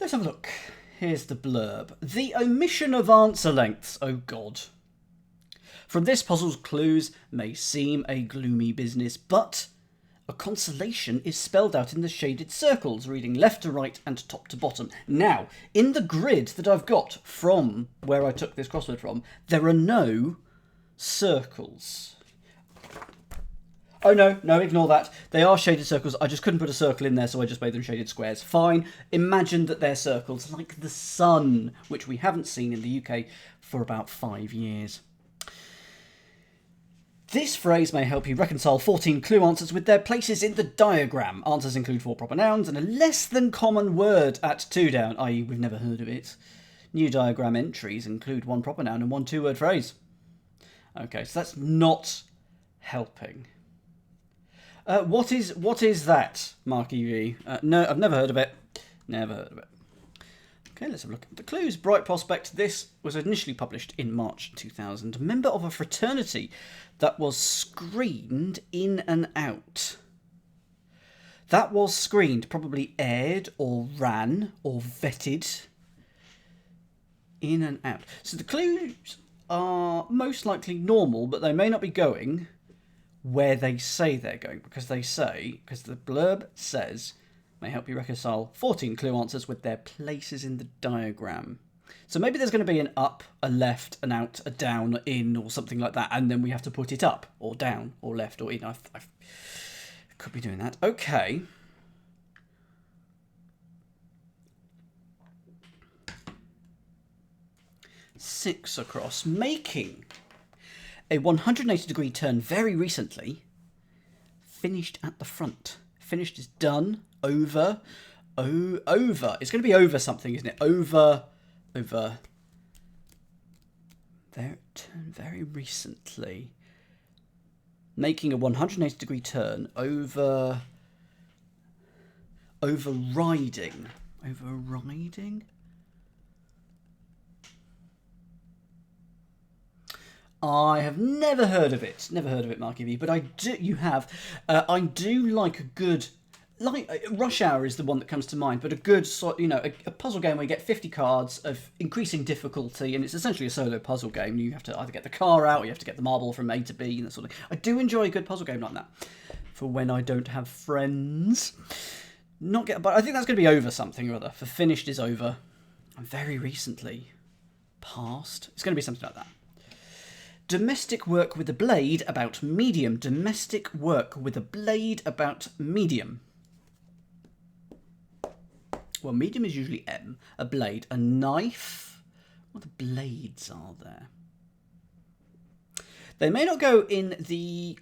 Let's have a look. Here's the blurb. The omission of answer lengths. Oh God. From this puzzle's clues may seem a gloomy business, but a consolation is spelled out in the shaded circles, reading left to right and top to bottom. Now, in the grid that I've got from where I took this crossword from, there are no circles. Oh no, ignore that. They are shaded circles. I just couldn't put a circle in there, so I just made them shaded squares. Fine. Imagine that they're circles, like the sun, which we haven't seen in the UK for about 5 years. This phrase may help you reconcile 14 clue answers with their places in the diagram. Answers include 4 proper nouns and a less than common word at 2 down, i.e. we've never heard of it. New diagram entries include 1 proper noun and 1 2-word phrase. Okay, so that's not helping. What is that, Mark EV? No, I've never heard of it. Never heard of it. Okay, let's have a look at the clues. Bright Prospect. This was initially published in March 2000. Member of a fraternity that was screened in and out. That was screened, probably aired or ran or vetted. In and out. So the clues are most likely normal, but they may not be going where they say they're going, because the blurb says may help you reconcile 14 clue answers with their places in the diagram. So maybe there's going to be an up, a left, an out, a down, in, or something like that, and then we have to put it up, or down, or left, or in. I could be doing that. Okay. Six across. Making a 180-degree turn very recently. Finished at the front. Finished is done. Over. Over. It's going to be over something, isn't it? Over. There, turn very recently. Making a 180-degree turn. Overriding. Overriding? I have never heard of it. Never heard of it, Mark EV, but I do. You have. I do like a good. Rush Hour is the one that comes to mind, but a good, a puzzle game where you get 50 cards of increasing difficulty, and it's essentially a solo puzzle game. You have to either get the car out, or you have to get the marble from A to B, and that sort of thing. I do enjoy a good puzzle game like that for when I don't have friends. But I think that's going to be over something or other. For finished is over, and very recently, past. It's going to be something like that. Domestic work with a blade about medium. Domestic work with a blade about medium. Well, medium is usually M. A blade. A knife. What blades are there? They may not go in the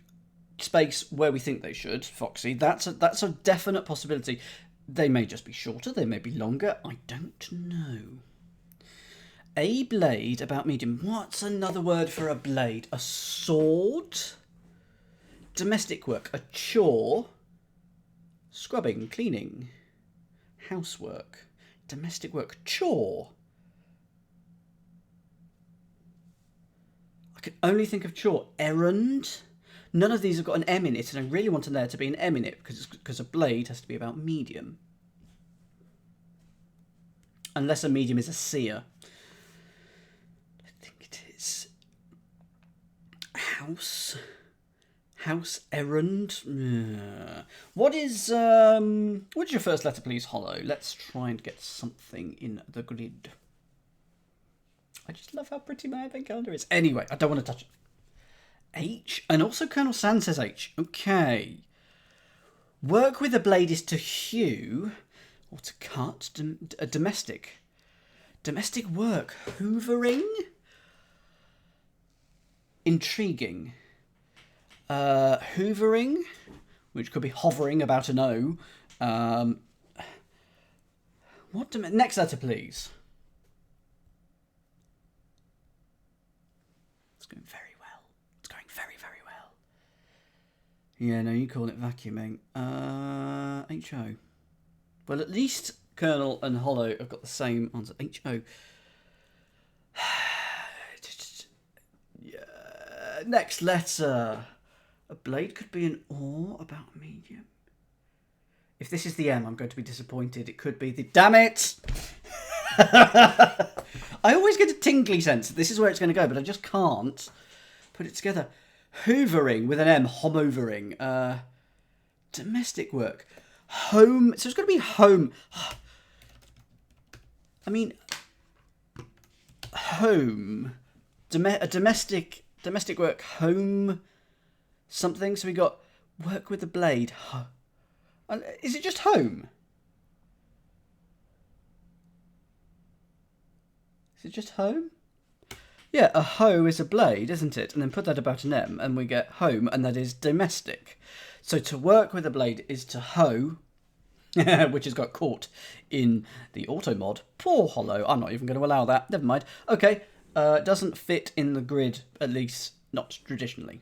space where we think they should, Foxy. That's a definite possibility. They may just be shorter. They may be longer. I don't know. A blade about medium. What's another word for a blade? A sword? Domestic work. A chore. Scrubbing, cleaning. Housework. Domestic work. Chore. I can only think of chore. Errand. None of these have got an M in it, and I really want there to be an M in it, because a blade has to be about medium. Unless a medium is a seer. House errand. What is your first letter, please, Hollow? Let's try and get something in the grid. I just love how pretty my advent calendar is. Anyway, I don't want to touch it. H, and also Colonel Sand says H. Okay. Work with a blade is to hew or to cut. Domestic. Domestic work. Hoovering. Intriguing. Hoovering, which could be hovering about an O. Next letter, please. It's going very well. It's going very, very well. Yeah, no, you call it vacuuming. H-O. Well, at least Colonel and Hollow have got the same answer. H-O. Next letter. A blade could be an or about medium. If this is the M, I'm going to be disappointed. It could be the... Damn it! I always get a tingly sense that this is where it's going to go, but I just can't put it together. Hoovering with an M, homovering. Domestic work. Home. So it's got to be home. I mean, home. Domestic work. Home. Something. So we got work with the blade. Is it just home? Is it just home? Yeah, a hoe is a blade, isn't it? And then put that about an M, and we get home, and that is domestic. So to work with a blade is to hoe, which has got caught in the auto mod. Poor Hollow. I'm not even going to allow that. Never mind. Okay, doesn't fit in the grid, at least not traditionally.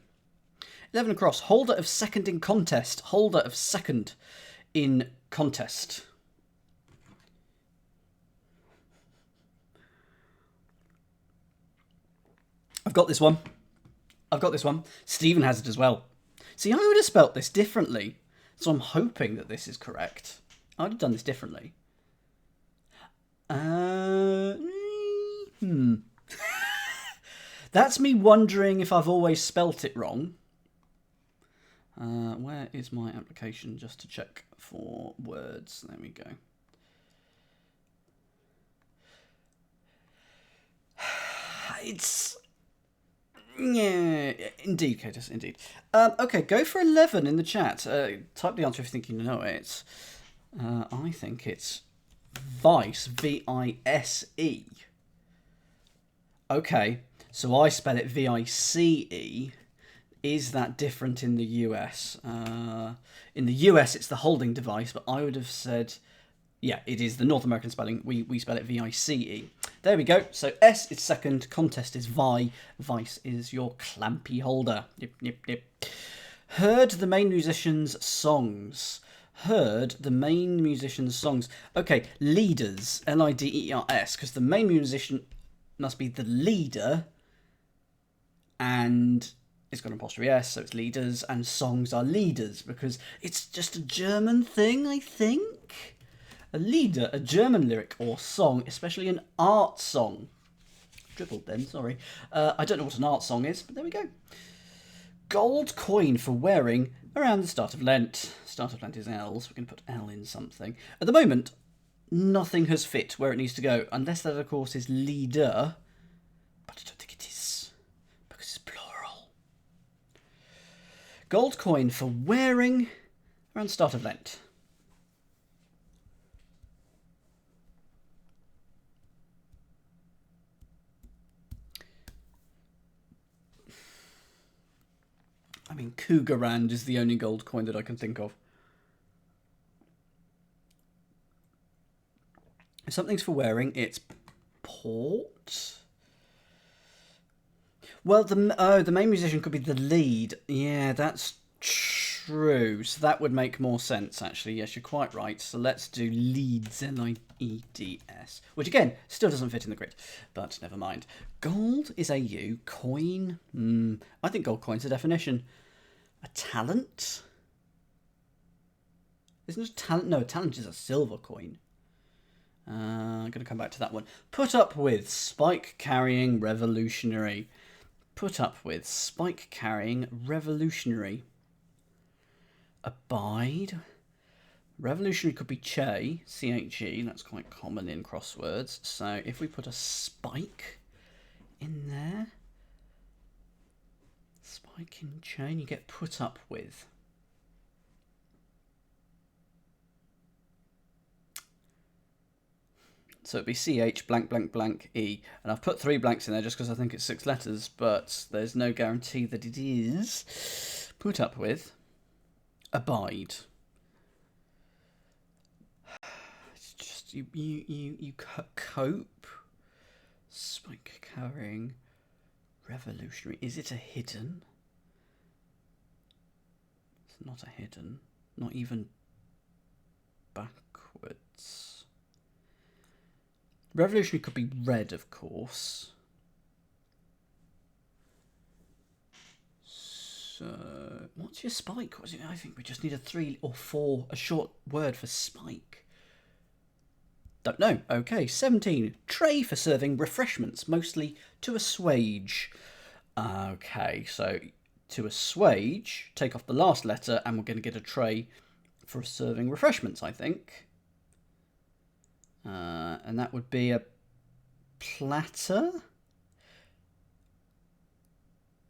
11 across. Holder of second in contest. Holder of second in contest. I've got this one. Stephen has it as well. See, I would have spelt this differently. So I'm hoping that this is correct. I would have done this differently. That's me wondering if I've always spelt it wrong. Where is my application just to check for words? There we go. It's... Yeah, indeed, Catus, indeed. Okay, go for 11 in the chat. Type the answer if you think you know it. I think it's Vice, V-I-S-E. Okay, so I spell it V-I-C-E. Is that different in the US? In the US, it's the holding device, but I would have said... Yeah, it is the North American spelling. We spell it V-I-C-E. There we go. So S is second, contest is Vi, Vice is your clampy holder. Yep. Heard the main musician's songs. Heard the main musician's songs. Okay, leaders, L-I-D-E-R-S, because the main musician must be the leader, and it's got an apostrophe S, so it's leaders, and songs are leaders, because it's just a German thing, I think. A leader, a German lyric or song, especially an art song. Dribbled then, sorry. I don't know what an art song is, but there we go. Gold coin for wearing around the start of Lent. Start of Lent is L, so we're going to put L in something. At the moment, nothing has fit where it needs to go, unless that, of course, is leader. But I don't think it is, because it's plural. Gold coin for wearing around the start of Lent. I mean, Cougarand is the only gold coin that I can think of. If something's for wearing, it's port. Well, the main musician could be the lead. Yeah, that's true. So that would make more sense, actually. Yes, you're quite right. So let's do leads, L-I-E-D-S. Which, again, still doesn't fit in the grid. But never mind. Gold is a U. Coin. I think gold coin's a definition. A talent? Isn't it a talent? No, a talent is a silver coin. I'm going to come back to that one. Put up with spike carrying revolutionary. Put up with spike carrying revolutionary. Abide. Revolutionary could be che, C-H-E. That's quite common in crosswords. So if we put a spike in there, spike in chain, you get put up with. So it'd be CH blank blank blank E. And I've put 3 blanks in there just because I think it's 6 letters, but there's no guarantee that it is. Put up with. Abide. It's just you cope. Spike carrying revolutionary. Is it a hidden? It's not a hidden. Not even backwards. Revolutionary could be red, of course. So, what's your spike? I think we just need a 3 or 4, a short word for spike. Don't know. Okay, 17. Tray for serving refreshments, mostly to assuage. Okay, so to assuage, take off the last letter, and we're going to get a tray for serving refreshments, I think. And that would be a platter?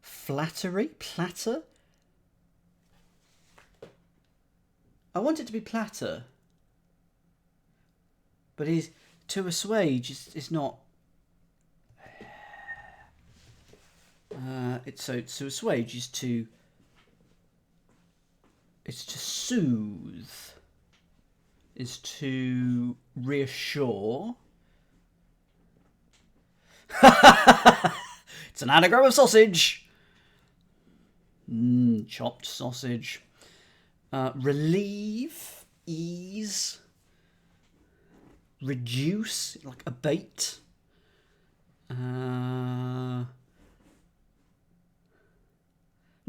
Flattery? Platter? I want it to be platter. But to assuage is not... so to assuage is to... It's to soothe. Is to reassure. It's an anagram of sausage. Chopped sausage. Relieve, ease, reduce, like abate.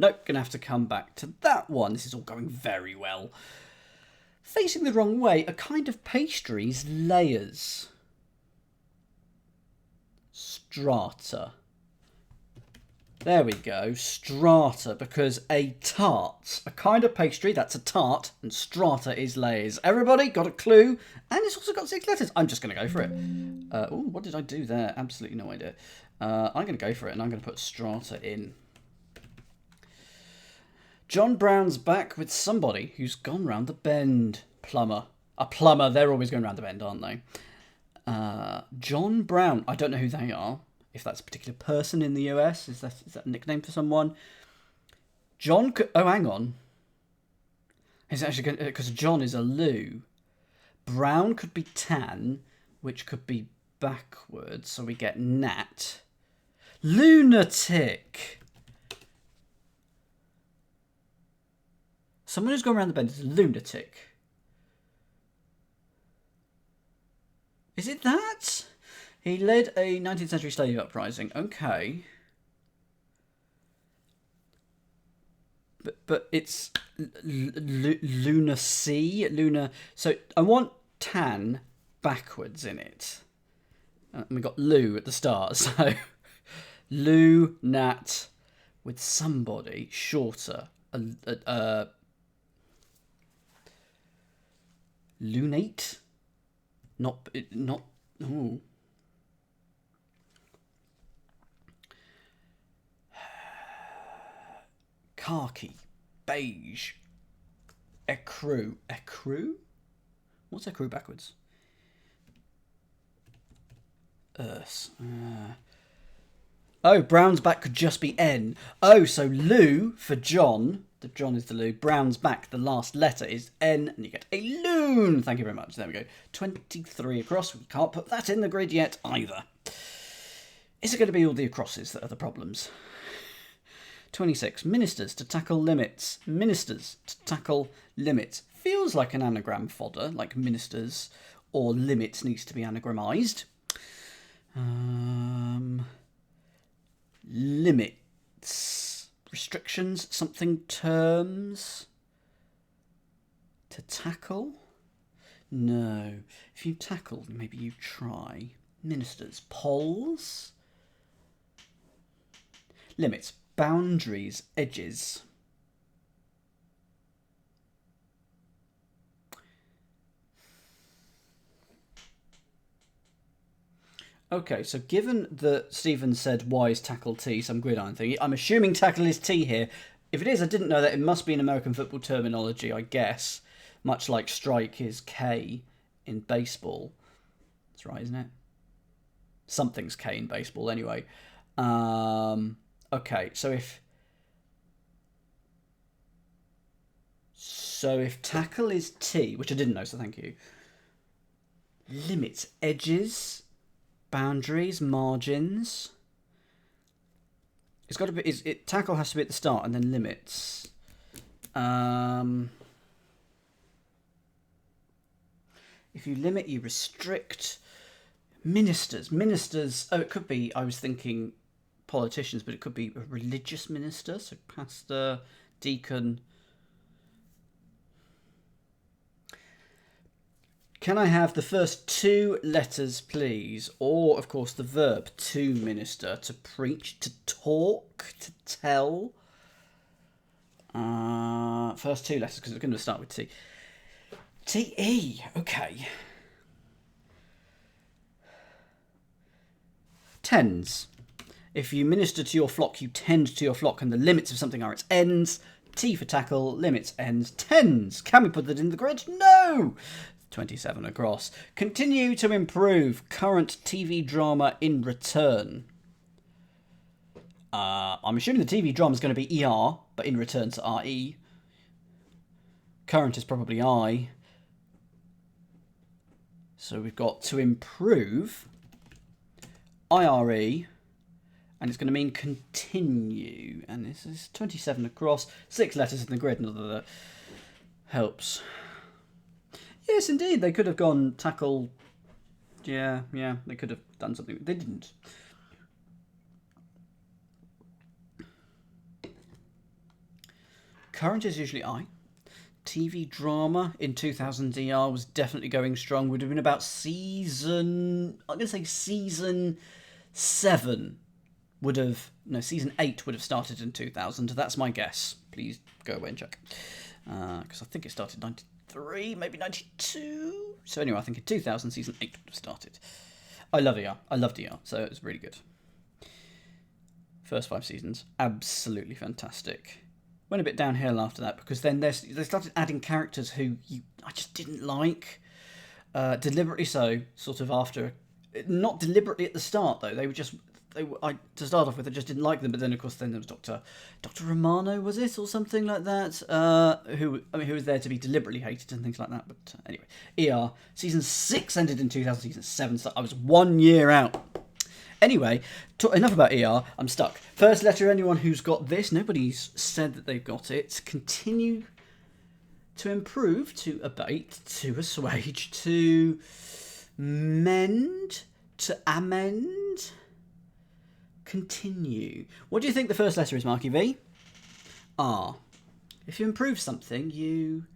Nope, gonna have to come back to that one. This is all going very well. Facing the wrong way, a kind of pastry's layers. Strata. There we go, strata, because a tart, a kind of pastry, that's a tart, and strata is layers. Everybody got a clue? And it's also got 6 letters. I'm just going to go for it. Oh, what did I do there? Absolutely no idea. I'm going to go for it, and I'm going to put strata in. John Brown's back with somebody who's gone round the bend. Plumber. A plumber, they're always going round the bend, aren't they? John Brown, I don't know who they are. If that's a particular person in the US, is that a nickname for someone? John could... Oh, hang on. It's actually because John is a Lou. Brown could be tan, which could be backwards, so we get nat. Lunatic. Someone who's gone around the bend is a lunatic. Is it that? He led a 19th century slave uprising. Okay. But it's lunacy. Luna. So I want tan backwards in it. And we got Lou at the start. So Lou, Nat, with somebody shorter. Lunate? Not. Ooh. Khaki, beige, ecru. Ecru? What's ecru backwards? Earth. Oh, Brown's back could just be N. Oh, so Lou for John. The John is the Lou. Brown's back, the last letter is N, and you get a loon. Thank you very much. There we go. 23 across. We can't put that in the grid yet either. Is it going to be all the acrosses that are the problems? 26. Ministers to tackle limits. Ministers to tackle limits. Feels like an anagram fodder, like ministers or limits needs to be anagramized. Limits. Restrictions. Something terms. To tackle? No. If you tackle, maybe you try. Ministers. Poles. Limits. Boundaries, edges. Okay, so given that Stephen said Y is tackle T, some gridiron thing, I'm assuming tackle is T here. If it is, I didn't know that. It must be an American football terminology, I guess. Much like strike is K in baseball. That's right, isn't it? Something's K in baseball, anyway. Okay, so if tackle is T, which I didn't know, so thank you. Limits, edges, boundaries, margins. It's got to be. Tackle has to be at the start, and then limits. If you limit, you restrict. Ministers. Oh, it could be. I was thinking politicians, but it could be a religious minister, so pastor, deacon. Can I have the first 2 letters, please? Or, of course, the verb to minister, to preach, to talk, to tell. First 2 letters, because it's going to start with T. T-E, okay. Tends. If you minister to your flock, you tend to your flock, and the limits of something are its ends. T for tackle, limits, ends, tends. Can we put that in the grid? No! 27 across. Continue to improve. Current TV drama in return. I'm assuming the TV drama is going to be ER, but in return to RE. Current is probably I. So we've got to improve. IRE. And it's going to mean continue. And this is 27 across. 6 letters in the grid. Not that that helps. Yes, indeed. They could have gone tackle. Yeah. They could have done something. They didn't. Current is usually I. TV drama in 2000 DR was definitely going strong. Would have been about season. I'm going to say season 7. Season 8 would have started in 2000. That's my guess. Please go away and check. Because I think it started 93, maybe 92. So anyway, I think in 2000, season 8 would have started. I love ER. I loved ER, so it was really good. First 5 seasons, absolutely fantastic. Went a bit downhill after that, because then they started adding characters who I just didn't like. Deliberately so, sort of after. Not deliberately at the start, though. To start off with, I just didn't like them. But then, of course, there was Dr. Romano, was it, or something like that? Who was there to be deliberately hated and things like that. But anyway, ER season 6 ended in 2000. Season 7, so I was 1 year out. Anyway, enough about ER. I'm stuck. First letter. Anyone who's got this? Nobody's said that they've got it. Continue to improve, to abate, to assuage, to mend, to amend. Continue. What do you think the first letter is, Marky V? R. If you improve something, you...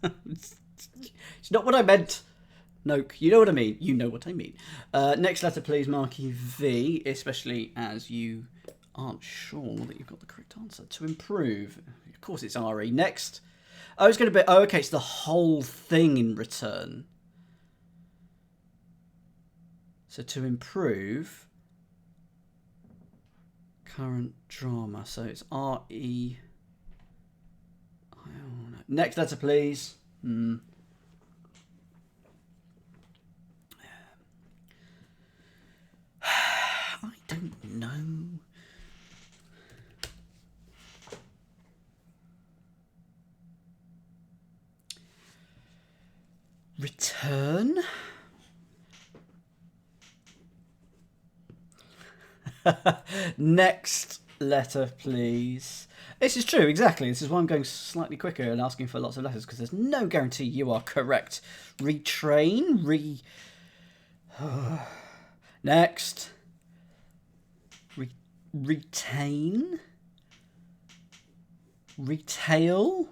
It's not what I meant. No, you know what I mean. You know what I mean. Next letter, please, Marky V, especially as you aren't sure that you've got the correct answer. To improve. Of course, it's RE. Next. Oh, it's going to be... Oh, okay, it's the whole thing in return. So to improve, current drama. So it's RE. Next letter, please. I don't know. Return. Next letter, please. This is true, exactly. This is why I'm going slightly quicker and asking for lots of letters, because there's no guarantee you are correct. Retrain. Next. Retain. Retail.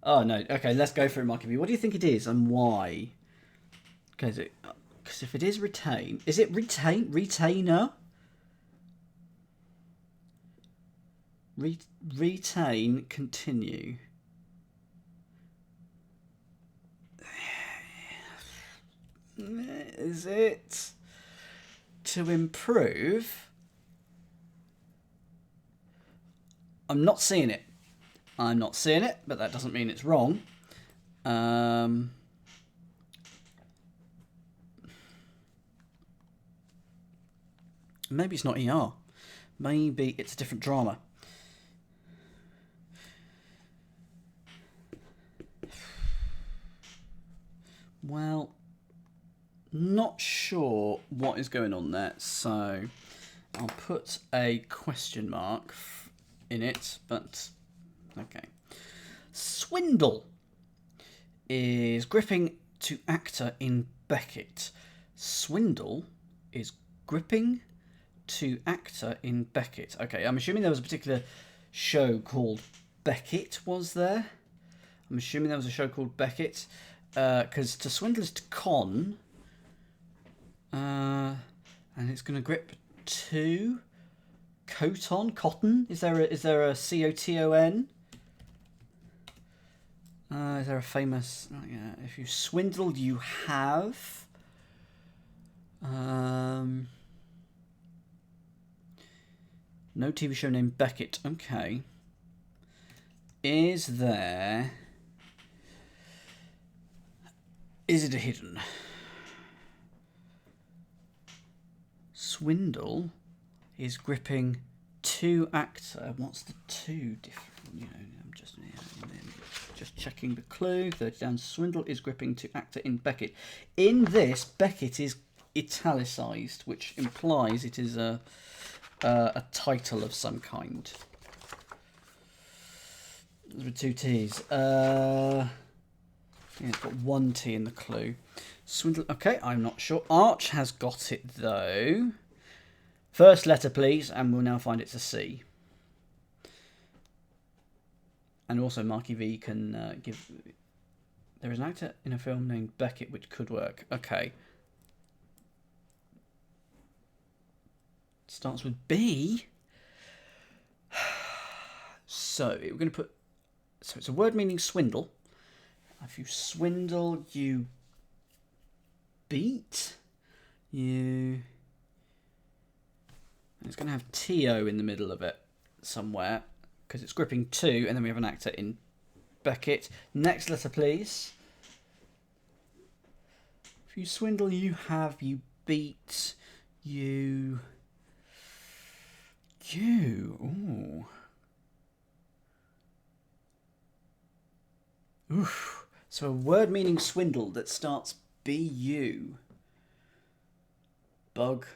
Oh, no. Okay, let's go for it, Marky V. What do you think it is and why? Because if it is retain... Is it retain? Retainer? Retain, continue. Is it to improve? I'm not seeing it. I'm not seeing it, but that doesn't mean it's wrong. Maybe it's not ER. Maybe it's a different drama. Well, not sure what is going on there, so I'll put a question mark in it, but okay. Swindle is gripping to actor in Beckett. Swindle is gripping to actor in Beckett. Okay, I'm assuming there was a particular show called Beckett, was there? I'm assuming there was a show called Beckett. Because to swindle is to con. And it's going to grip 2. Coton? Cotton? Is there a C-O-T-O-N? Is there a famous... Oh, yeah. If you swindle, you have... No TV show named Beckett. Okay. Is there... Is it a hidden? Swindle is gripping 2 actor. What's the 2 different? You know, I'm just checking the clue. 30 down. Swindle is gripping 2 actor in Beckett. In this, Beckett is italicized, which implies it is a title of some kind. With 2 T's. Yeah, it's got 1 T in the clue. Swindle. Okay, I'm not sure. Arch has got it though. First letter, please, and we'll now find it's a C. And also, Marky V can give. There is an actor in a film named Beckett, which could work. Okay. Starts with B. So we're going to put. So it's a word meaning swindle. If you swindle, you beat. You. It's going to have T-O in the middle of it somewhere because it's gripping 2, and then we have an actor in Beckett. Next letter, please. If you swindle, you have. You beat. You. Ooh. Oof. So a word meaning swindle that starts B-U. Bug.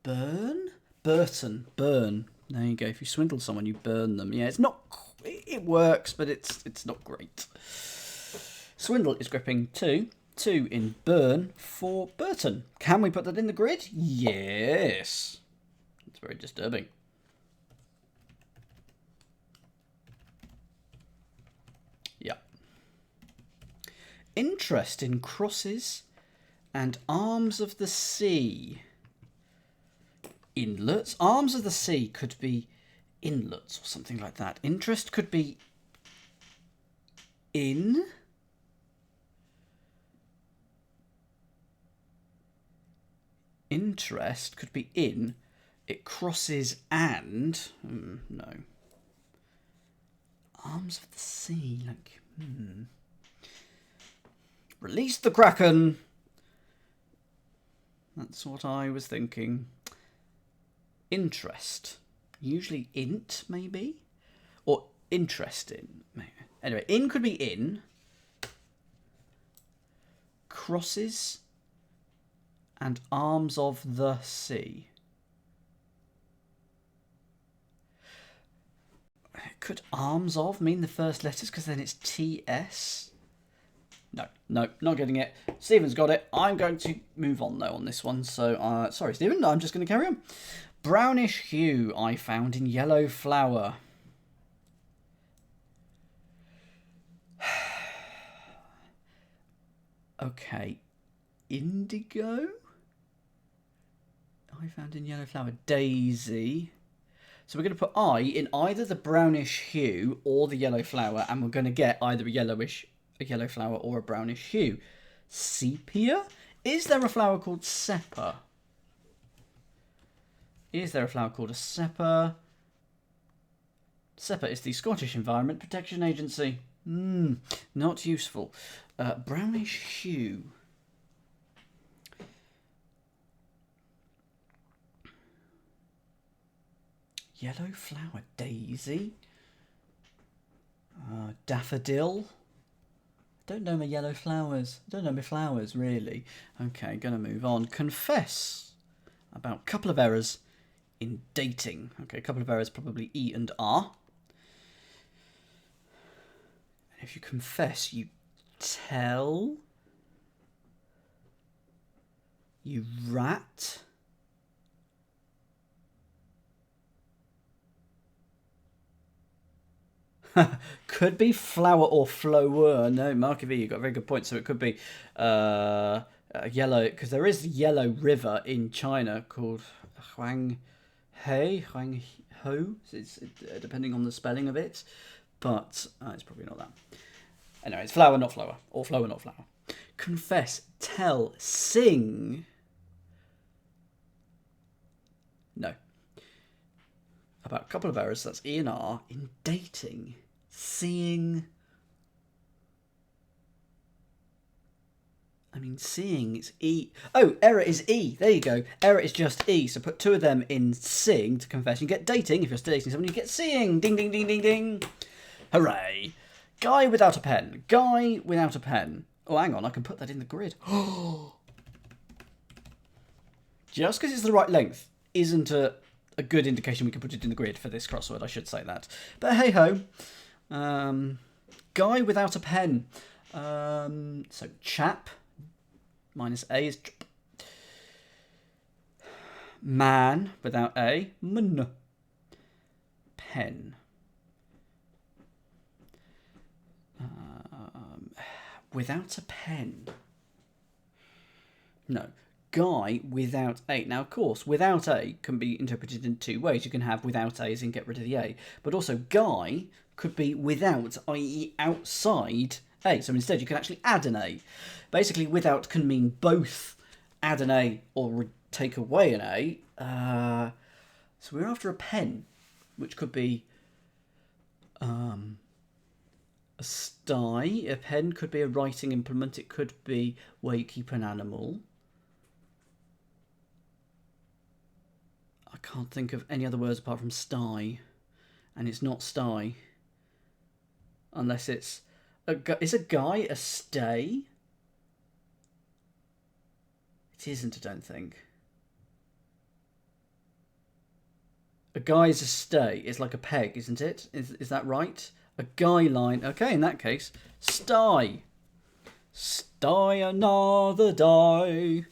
Burn? Burton. Burn. There you go. If you swindle someone, you burn them. Yeah, it's not... It works, but it's not great. Swindle is gripping 2. 2 in burn for Burton. Can we put that in the grid? Yes. It's very disturbing. Yeah. Interest in crosses and arms of the sea. Inlets. Arms of the sea could be inlets or something like that. Interest could be in. Interest could be in. It crosses and. No. Arms of the sea. Like. Release the Kraken. That's what I was thinking. Interest. Usually int, maybe? Or interest in. Maybe. Anyway, in could be in. Crosses and arms of the sea. Could arms of mean the first letters because then it's TS? No, not getting it. Stephen's got it. I'm going to move on though on this one. So, sorry Stephen, I'm just going to carry on. Brownish hue I found in yellow flower. Okay. Indigo? I found in yellow flower. Daisy. So we're going to put I in either the brownish hue or the yellow flower, and we're going to get either a yellow flower or a brownish hue. Sepia? Is there a flower called Seppa? Is there a flower called a Seppa? Seppa is the Scottish Environment Protection Agency. Not useful. Brownish hue. Yellow flower. Daisy. Daffodil. I don't know my yellow flowers. I don't know my flowers, really. Okay, gonna move on. Confess about a couple of errors in dating. Okay, a couple of errors, probably E and R. And if you confess, you tell. You rat. Could be flower or flower. No, Marky V, you got a very good point. So it could be yellow, because there is a yellow river in China called Huang Ho. It's depending on the spelling of it, but it's probably not that. Anyway, it's flower, not flower, or flower, not flower. Confess, tell, sing. No. About a couple of errors. That's E and R in dating, seeing. I mean, seeing is E. Oh, error is E. There you go. Error is just E. So put two of them in sing to confess. You get dating. If you're still dating someone, you get seeing. Ding, ding, ding, ding, ding. Hooray. Guy without a pen. Guy without a pen. Oh, hang on. I can put that in the grid. Just because it's the right length isn't a good indication we can put it in the grid for this crossword. I should say that. But hey-ho. Guy without a pen. So chap. Minus A is chop. Man without A. Man. Pen. Without a pen. No. Guy without A. Now, of course, without A can be interpreted in two ways. You can have without A as in get rid of the A. But also, guy could be without, i.e. outside A. So instead, you can actually add an A. Basically, without can mean both add an A or take away an A. So we're after a pen, which could be a sty. A pen could be a writing implement. It could be where you keep an animal. I can't think of any other words apart from sty. And it's not sty. Unless it's... Is a guy a stay? It isn't, I don't think. A guy is a stay. It's like a peg, isn't it? Is that right? A guy line. Okay, in that case, sty. Sty another die.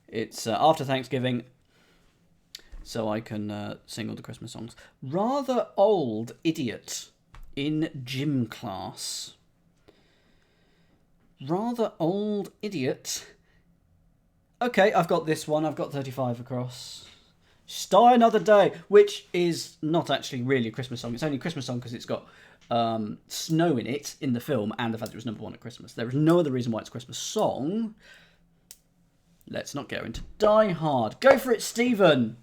It's after Thanksgiving, so I can sing all the Christmas songs. Rather old idiot in gym class. Rather old idiot. Okay, I've got this one. I've got 35 across. Sty another day, which is not actually really a Christmas song. It's only a Christmas song because it's got snow in it in the film and the fact that it was #1 at Christmas. There is no other reason why it's a Christmas song. Let's not go into Die Hard. Go for it, Stephen.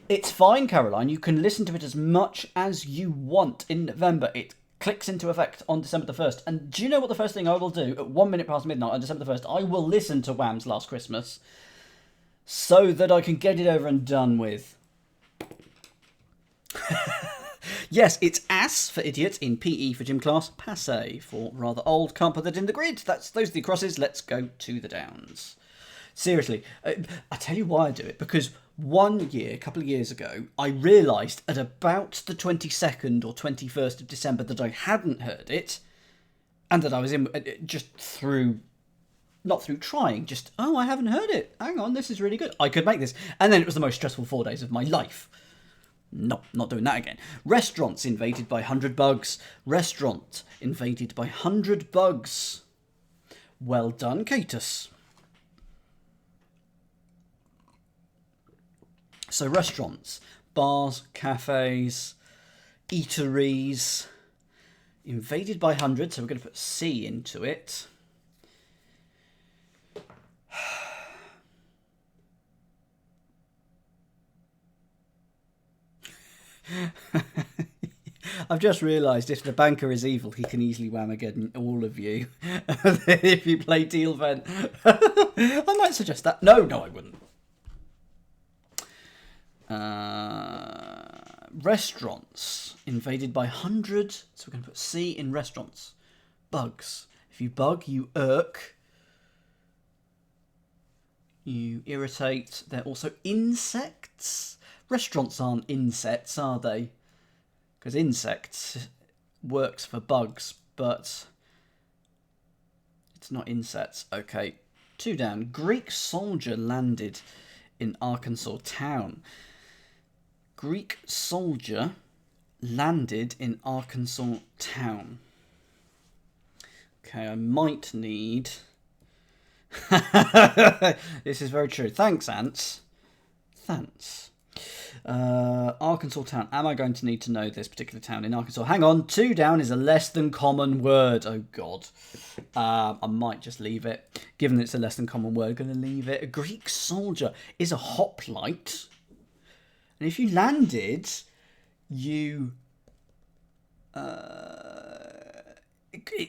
It's fine, Caroline. You can listen to it as much as you want in November. It clicks into effect on December the 1st. And do you know what the first thing I will do at 1 minute past midnight on December the 1st? I will listen to Wham's Last Christmas so that I can get it over and done with. Yes, it's ass for idiot in PE for gym class, passe for rather old. Can't put that in the grid. Those are the crosses. Let's go to the downs. Seriously, I tell you why I do it. Because 1 year, a couple of years ago, I realised at about the 22nd or 21st of December that I hadn't heard it. And that I was in just through... Not through trying, just, oh, I haven't heard it. Hang on, this is really good. I could make this. And then it was the most stressful 4 days of my life. No, not doing that again. Restaurants invaded by 100 bugs. Restaurant invaded by 100 bugs. Well done, Catus. So restaurants, bars, cafes, eateries, invaded by 100. So we're going to put C into it. I've just realised if the banker is evil, he can easily Whamageddon all of you if you play Deal Vent. I might suggest that. No, I wouldn't. Restaurants invaded by 100. So we're going to put C in restaurants. Bugs. If you bug, you irk. You irritate. They're also insects. Restaurants aren't insects, are they? Because insects works for bugs, but it's not insects. Okay, 2 down. Greek soldier landed in Arkansas town. Greek soldier landed in Arkansas town. Okay, I might need... This is very true. Thanks, Ants. Thanks. Arkansas town. Am I going to need to know this particular town in Arkansas? Hang on. 2 down is a less than common word. Oh, God. I might just leave it. Given that it's a less than common word, I'm going to leave it. A Greek soldier is a hoplite. And if you landed, you...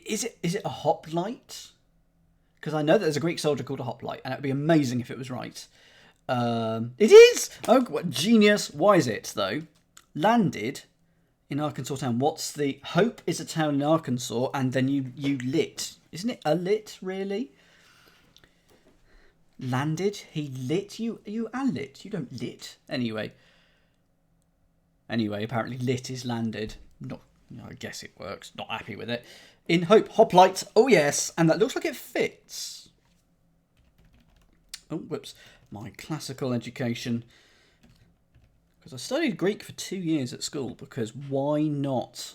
Is it a hoplite? Because I know that there's a Greek soldier called a hoplite, and it would be amazing if it was right. It is! Oh, what genius. Why is it, though? Landed in Arkansas town. What's the... Hope is a town in Arkansas, and then you lit. Isn't it a lit, really? Landed? He lit? You are lit. You don't lit. Anyway, apparently lit is landed. Not... I guess it works. Not happy with it. In Hope. Hoplite. Oh, yes. And that looks like it fits. Oh, whoops. My classical education. Because I studied Greek for 2 years at school. Because why not?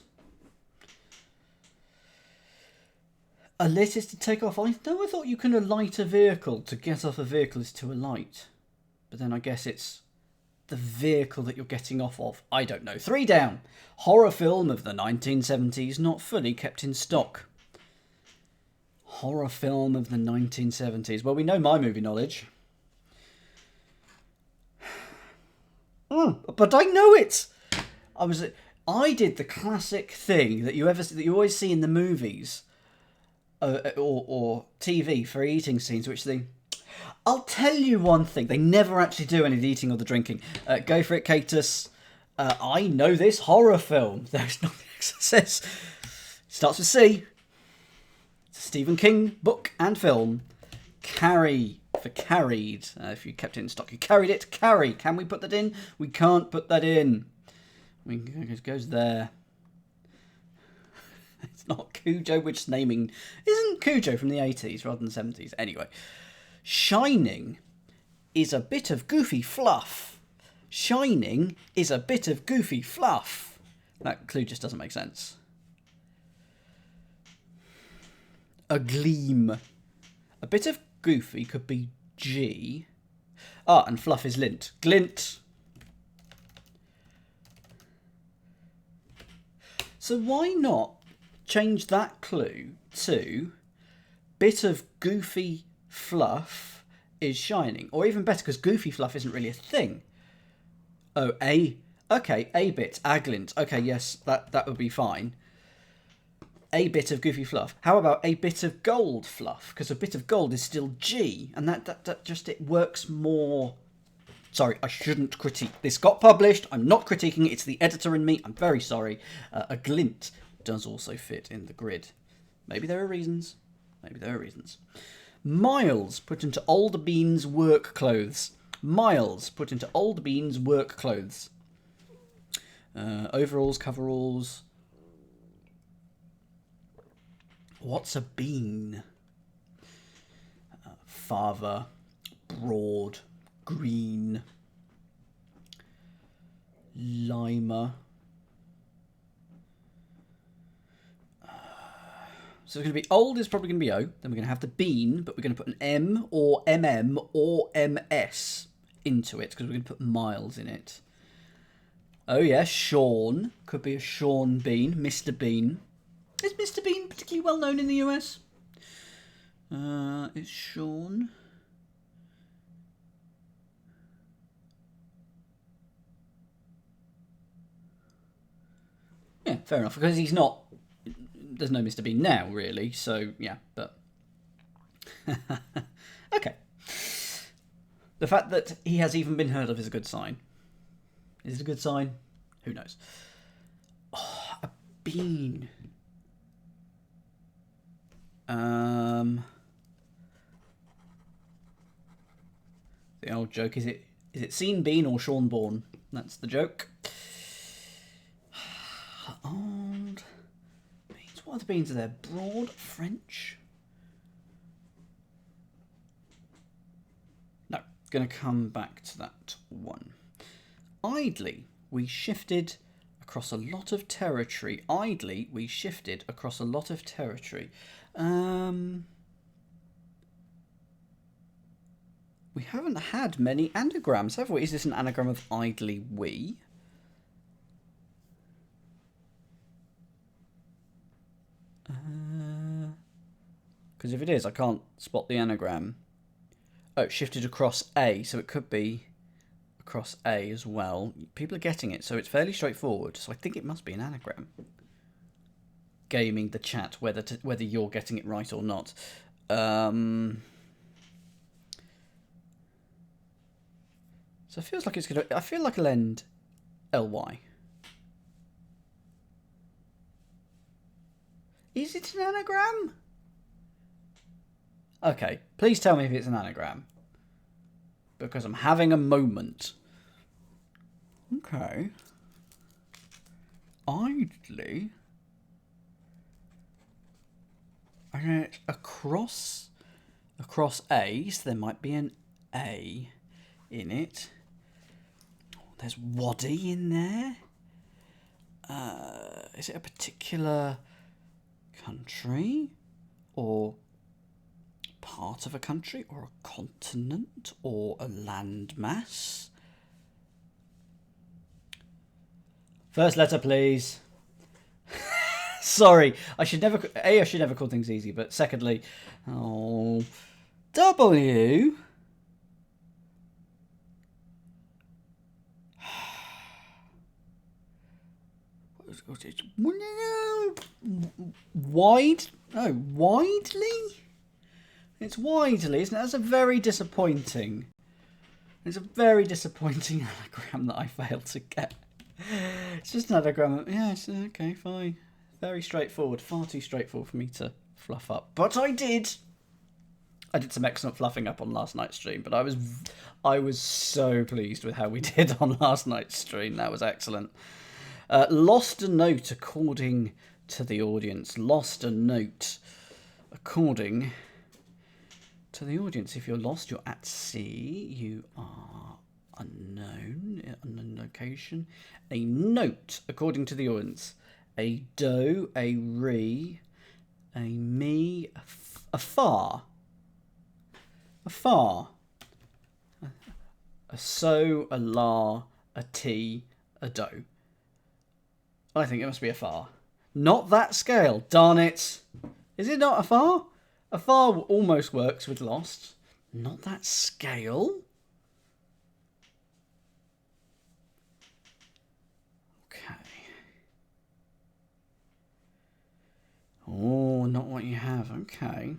Alit is to take off. I thought you can alight a vehicle. To get off a vehicle is to alight. But then I guess it's the vehicle that you're getting off of. I don't know. 3 down. Horror film of the 1970s not fully kept in stock. Horror film of the 1970s. Well, we know my movie knowledge. But I know it. I did the classic thing that you always see in the movies or TV for eating scenes, which I'll tell you one thing. They never actually do any of the eating or the drinking. Go for it, Catus. I know this horror film. There's no success. Starts with C. It's a Stephen King book and film. Carry for carried. If you kept it in stock, you carried it. Carry. Can we put that in? We can't put that in. It goes there. It's not Cujo, which naming... Isn't Cujo from the 80s rather than the 70s? Anyway. Shining is a bit of goofy fluff. Shining is a bit of goofy fluff. That clue just doesn't make sense. A gleam. A bit of goofy could be G. Ah, and fluff is lint. Glint. So why not change that clue to bit of goofy fluff is shining? Or even better, because goofy fluff isn't really a thing. Oh, okay, a bit, a glint. Okay, yes, that would be fine. A bit of goofy fluff. How about a bit of gold fluff? Because a bit of gold is still G, and that just, it works more... Sorry, I shouldn't critique. This got published. I'm not critiquing it. It's the editor in me. I'm very sorry. A glint does also fit in the grid. Maybe there are reasons. Maybe there are reasons. Miles put into old Bean's work clothes. Miles put into old Bean's work clothes. Overalls, coveralls. What's a bean? Father, broad, green, limer. So it's going to be old is probably going to be O. Then we're going to have the bean, but we're going to put an M or MM or MS into it because we're going to put miles in it. Oh yeah, Sean. Could be a Sean Bean. Mr. Bean. Is Mr. Bean particularly well known in the US? It's Sean. Yeah, fair enough. Because he's not... There's no Mr. Bean now, really. So, yeah, but... Okay. The fact that he has even been heard of is a good sign. Is it a good sign? Who knows? Oh, a bean. The old joke, is it seen bean or Sean born? That's the joke. Old beans. What other beans are there? Broad, French. No, gonna come back to that one. Idly we shifted across a lot of territory. Idly, we shifted across a lot of territory. We haven't had many anagrams, have we? Is this an anagram of idly we? Because if it is, I can't spot the anagram. Oh, it shifted across A, so it could be across A as well. People are getting it, so it's fairly straightforward. So I think it must be an anagram. Gaming the chat, whether you're getting it right or not. So it feels like it's gonna. I feel like it'll end ly. Is it an anagram? Okay, please tell me if it's an anagram. Because I'm having a moment. Okay. Idly. And it's across A, so there might be an A in it. There's Waddy in there. Is it a particular country? Or part of a country? Or a continent? Or a landmass? First letter, please. Sorry, I should never call things easy, but secondly, W. Widely? It's widely, isn't it? That's a very disappointing. It's a very disappointing anagram that I failed to get. It's just an anagram. Yeah, it's okay, fine. Very straightforward. Far too straightforward for me to fluff up. But I did. I did some excellent fluffing up on last night's stream, but I was so pleased with how we did on last night's stream. That was excellent. Lost a note according to the audience. Lost a note according to the audience. If you're lost, you're at sea. You are unknown location. A note according to the audience. A do, a re, a me, a far. A far. A so, a la, a t, a do. I think it must be a far. Not that scale. Darn it. Is it not a far? A far almost works with lost. Not that scale. Okay. Oh, not what you have. Okay.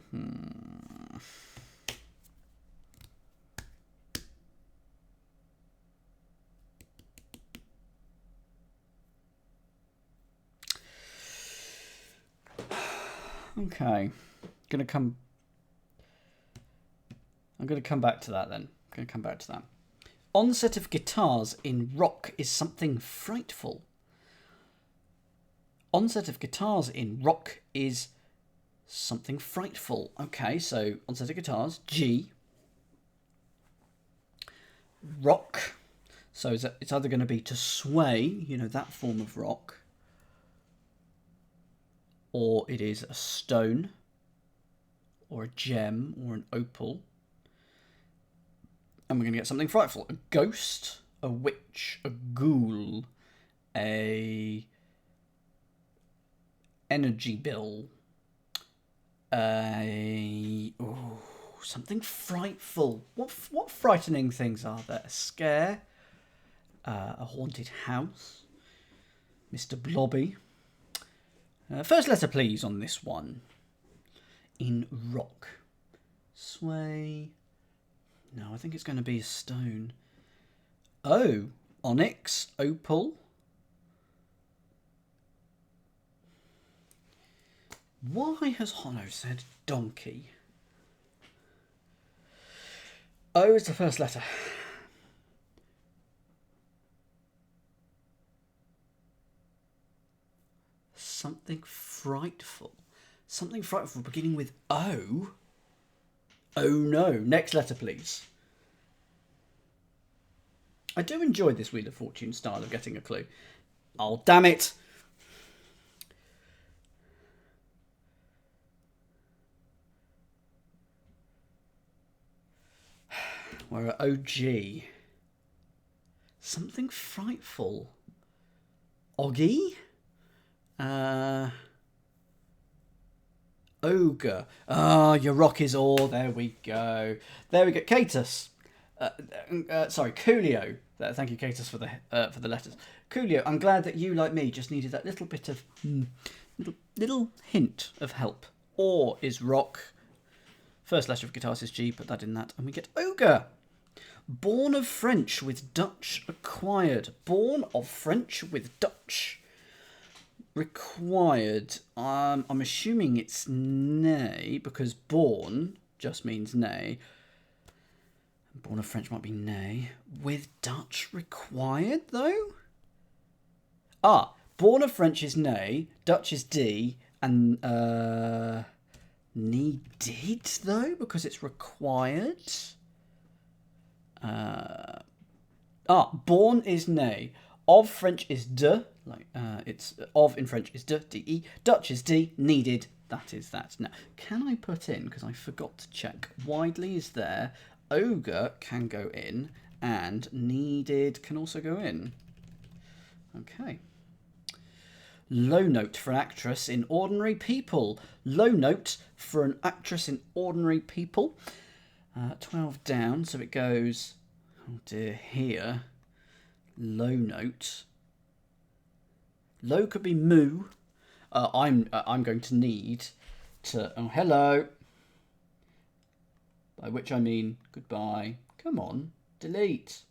Okay. I'm going to come back to that then. Onset of guitars in rock is something frightful. Onset of guitars in rock is something frightful. Okay, so onset of guitars, G. Rock. So it's either going to be to sway, you know, that form of rock. Or it is a stone. Or a gem. Or an opal. And we're going to get something frightful. A ghost. A witch. A ghoul. A energy bill. Something frightful. What frightening things are there? A scare. A haunted house. Mr. Blobby. First letter, please, on this one. In rock. Sway. No, I think it's going to be a stone. Oh, onyx, opal. Why has Hono said donkey? O is the first letter. Something frightful. Something frightful beginning with O. Oh no. Next letter, please. I do enjoy this Wheel of Fortune style of getting a clue. Oh, damn it! We're at OG. Something frightful. Oggy? Ogre. Ah, your rock is all. There we go. There we go. Catus. Sorry, Coolio. Thank you, Catus, for the letters. Coolio, I'm glad that you, like me, just needed that little bit of little hint of help. Or is rock. First letter of guitar is G, put that in that, and we get ogre. Born of French with Dutch acquired. Born of French with Dutch required. I'm assuming it's nay, because born just means nay. Born of French might be nay. With Dutch required, though? Ah, born of French is nay, Dutch is D, and needed, though, because it's required. Born is nay. Of French is de, like it's of in French is de, de. Dutch is d. Needed, that is that. Now, can I put in, because I forgot to check, widely is there, ogre can go in, and needed can also go in. Okay. Low note for an actress in Ordinary People. Low note for an actress in Ordinary People. 12 down, so it goes, oh dear, here. Low note. Low could be moo. I'm going to need to, oh, hello. By which I mean goodbye. Come on, delete.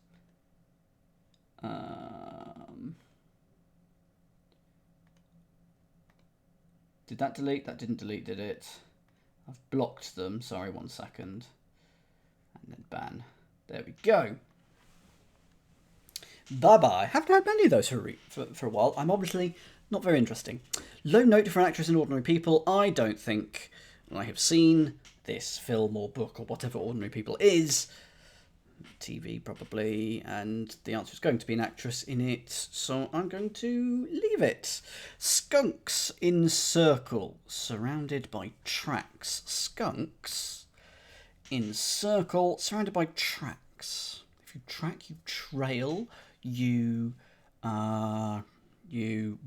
Did that delete? That didn't delete, did it? I've blocked them. Sorry, 1 second. And then ban. There we go. Bye-bye. Haven't had many of those for a while. I'm obviously not very interesting. Low note for an actress in Ordinary People. I don't think I have seen this film or book or whatever Ordinary People is. TV probably, and the answer is going to be an actress in it, so I'm going to leave it. Skunks in circle, surrounded by tracks. Skunks in circle, surrounded by tracks. If you track, you trail, you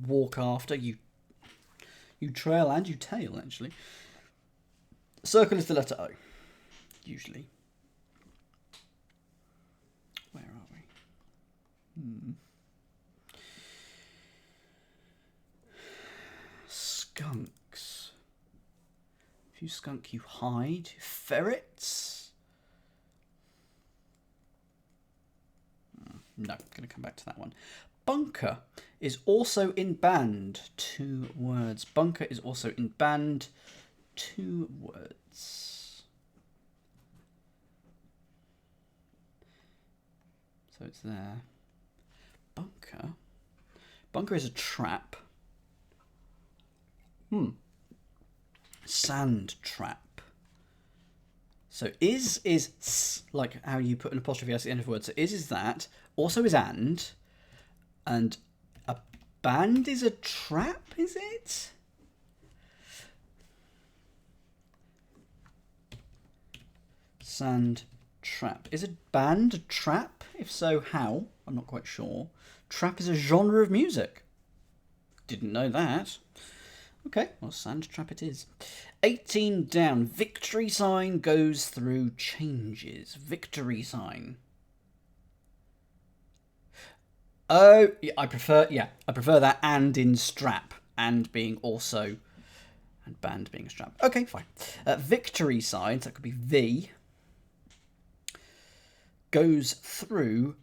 walk after, you trail and you tail, actually. Circle is the letter O, usually. Where are we? Skunks. If you skunk, you hide. Ferrets. No, I'm going to come back to that one. Bunker is also in band. 2 words. Bunker is also in band. 2 words. So it's there. Bunker. Bunker is a trap. Sand trap. So is like how you put an apostrophe s at the end of a word. So is that. Also is and a band is a trap, is it? Sand trap. Is a band a trap? If so, how? I'm not quite sure. Trap is a genre of music. Didn't know that. Okay, well, sand trap it is. 18 down. Victory sign goes through changes. Victory sign. Oh, yeah, I prefer that and in strap. And being also, and band being a strap. Okay, fine. Victory sign, so that could be V. Goes through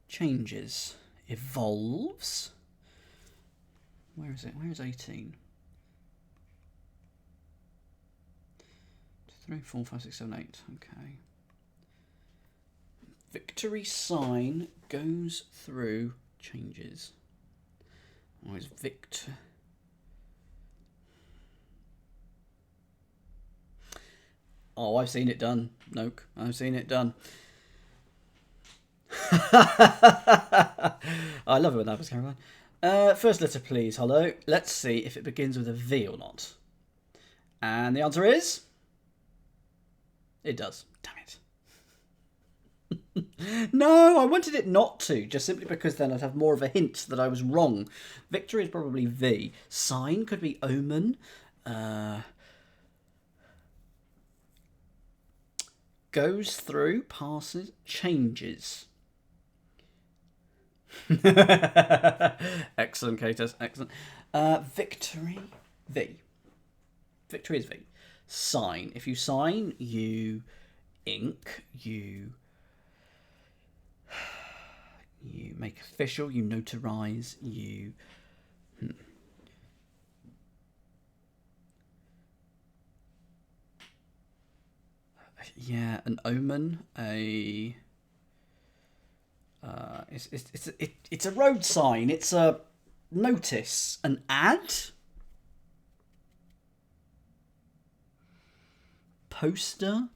changes. Evolves. Where is it? Where is 18? 3, 4, 5, 6, 7, 8. Okay. Victory sign goes through changes. Or is Victor? Oh, I've seen it done. Nope, I've seen it done. I love it when that happens, Caroline. First letter, please. Hello. Let's see if it begins with a V or not. And the answer is... It does. Damn it. No, I wanted it not to, just simply because then I'd have more of a hint that I was wrong. Victory is probably V. Sign could be omen. Goes through, passes, changes. Excellent, Katus. Excellent. Victory, V. Victory is V. Sign. If you sign, you ink, you make official, you notarize, you... Yeah, an omen, it's a road sign, it's a notice, an ad, poster.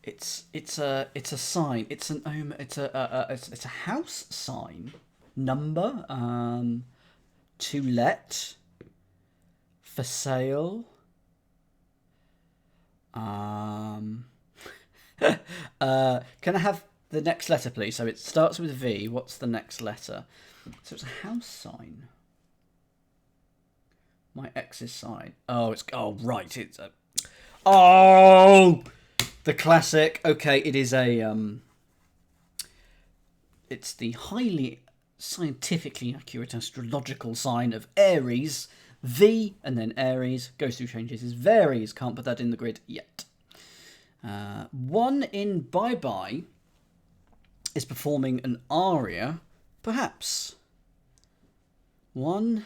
It's a sign. It's an omen. It's a house sign. Number. To let. For sale. Can I have the next letter, please? So it starts with V. What's the next letter? So it's a house sign. My ex's sign. Oh, right. It's a... Oh, the classic. Okay, it is a it's the highly scientifically accurate astrological sign of Aries. V and then Aries goes through changes is varies. Can't put that in the grid yet. One in Bye Bye is performing an aria, perhaps. One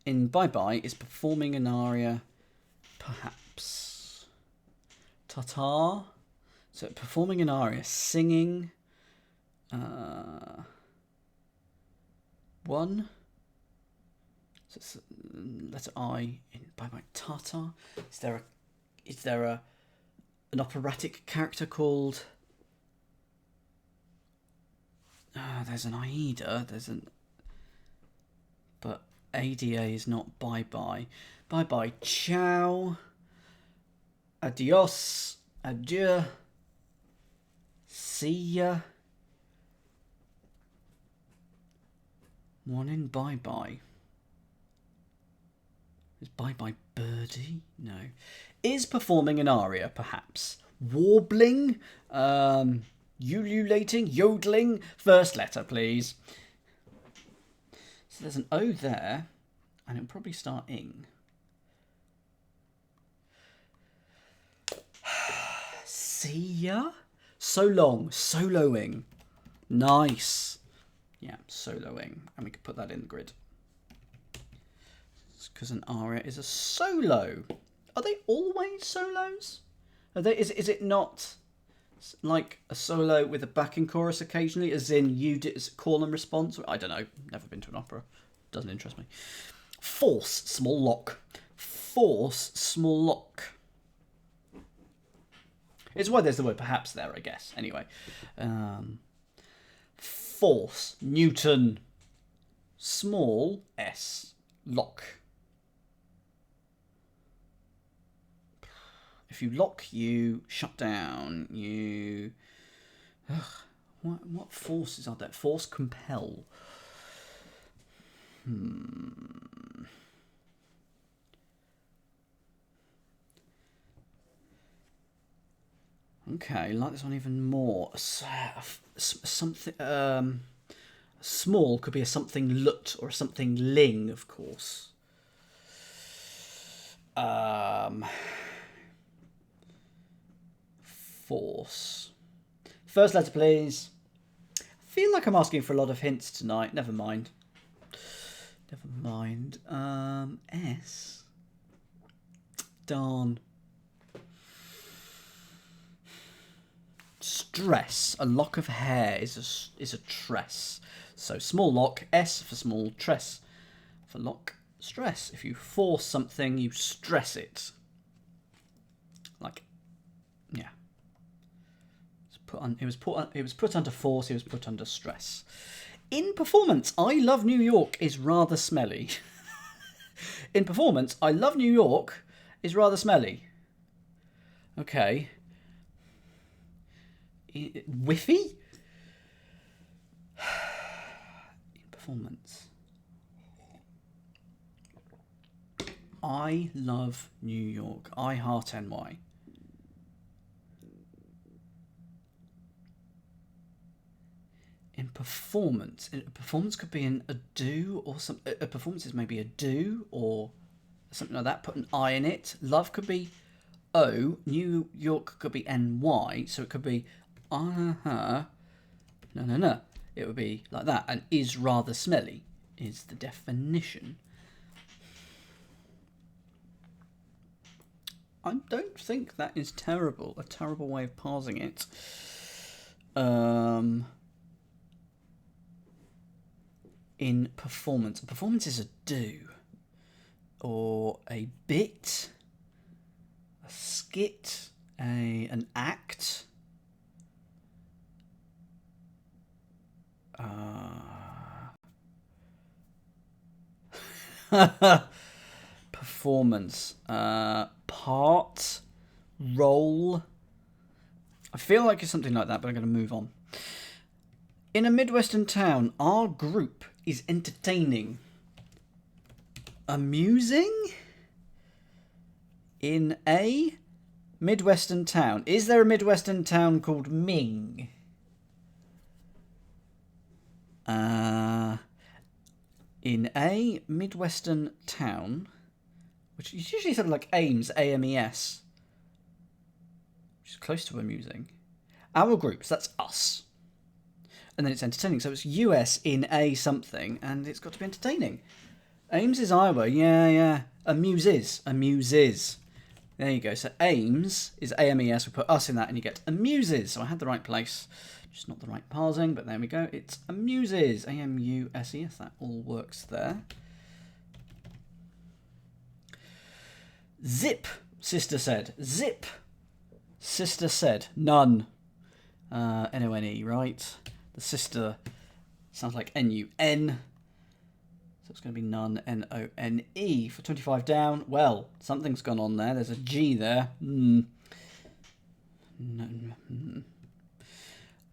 in Bye Bye is performing an aria, perhaps. Ta-ta. So performing an aria, singing. One. So it's letter I in Bye Bye. Ta-ta. Is there an operatic character called... there's an Aida. But ADA is not Bye Bye. Bye Bye. Ciao. Adios. Adieu. See ya. One in Bye Bye. Is Bye Bye Birdie? No. Is performing an aria, perhaps. Warbling? Ululating? Yodeling? First letter, please. So there's an O there, and it'll probably start ing. See ya? So long. Soloing. Nice. Yeah, soloing. And we can put that in the grid. Because an aria is a solo. Are they always solos? Are they? Is it not like a solo with a backing chorus occasionally, as in you did call and response? I don't know. Never been to an opera. Doesn't interest me. Force, small lock. Force, small lock. It's why there's the word perhaps there, I guess. Anyway. Force, Newton. Small s, lock. If you lock, you shut down. You... Ugh, what forces are there? Force compel. Okay, I like this one even more. Something... small could be a something lut or a something ling, of course. Force. First letter, please. I feel like I'm asking for a lot of hints tonight. Never mind. Never mind. S. Darn. Stress. A lock of hair is a tress. So small lock, S for small, tress for lock, stress. If you force something, you stress it. Like, yeah. It was put under force. He was put under stress. In performance, I love New York is rather smelly. In performance, I love New York is rather smelly. Okay. Whiffy? In performance. I love New York. I heart NY. In performance, performance could be in a do or some. A performance is maybe a do or something like that. Put an I in it. Love could be O. New York could be NY. So it could be No. It would be like that. And is rather smelly is the definition. I don't think that is terrible. A terrible way of parsing it. In performance. A performance is a do. Or a bit. A skit. An act. Performance. Part. Role. I feel like it's something like that, but I'm going to move on. In a Midwestern town, our group is entertaining. Amusing? In a Midwestern town. Is there a Midwestern town called Ming? In a Midwestern town, which is usually something like Ames, A-M-E-S, which is close to amusing. Our groups, that's us. And then it's entertaining. So it's US in a something, and it's got to be entertaining. Ames is Iowa. Yeah. Amuses. There you go. So Ames is AMES. We put us in that, and you get amuses. So I had the right place. Just not the right parsing, but there we go. It's amuses. A-M-U-S-E-S. That all works there. Zip, sister said. Zip, sister said. None. N-O-N-E, right? The sister sounds like N-U-N. So it's going to be none, N-O-N-E. For 25 down, well, something's gone on there. There's a G there.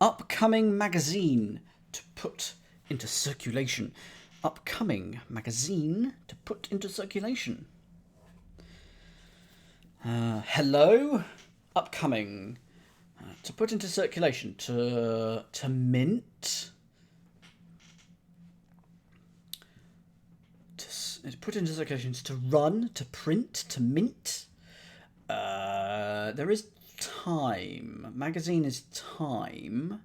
Upcoming magazine to put into circulation. Upcoming magazine to put into circulation. Hello. Upcoming. To put into circulation. To mint. To put into circulation. To run. To print. To mint. There is time. Magazine is time.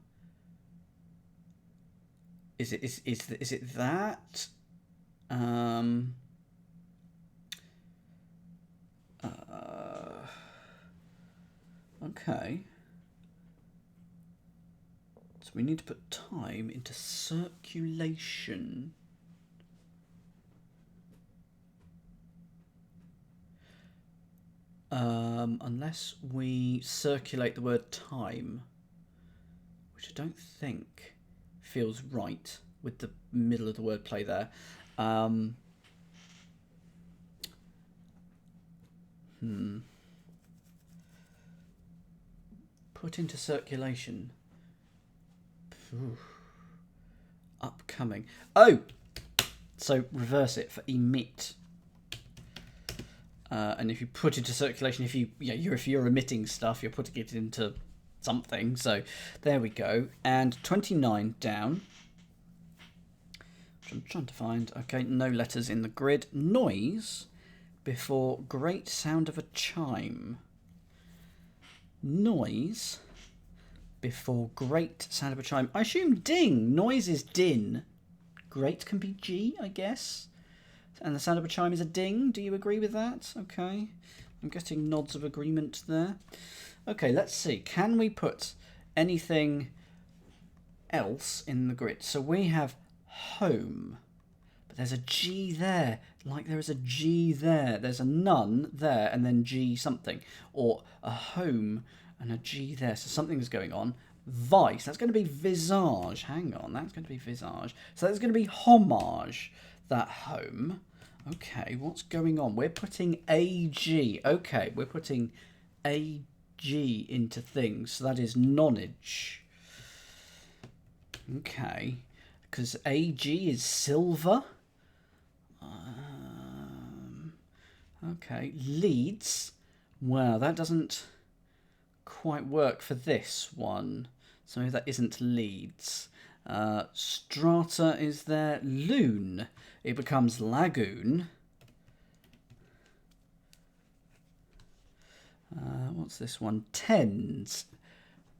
Is it that? Okay. So we need to put time into circulation. Unless we circulate the word time, which I don't think feels right with the middle of the word play there. Put into circulation. Ooh. Upcoming. Oh! So reverse it for emit. And if you put into circulation, if you're emitting stuff, you're putting it into something. So there we go. And 29 down. Which I'm trying to find. Okay, no letters in the grid. Noise before great sound of a chime. Noise before great sound of a chime. I assume ding. Noise is din. Great can be G, I guess. And the sound of a chime is a ding. Do you agree with that? Okay. I'm getting nods of agreement there. Okay, let's see. Can we put anything else in the grid? So we have home. But there's a G there. Like there is a G there. There's a none there and then G something. Or a home and a G there. So something's going on. vice. That's going to be visage. Hang on, that's going to be visage. So that's going to be homage. That home. Okay, what's going on? We're putting AG. Okay, we're putting AG into things. So that is nonage. Okay, because AG is silver. Okay, leads. Wow, that doesn't quite work for this one. So that isn't leads. Strata is there. Loon. It becomes lagoon. What's this one? Tens.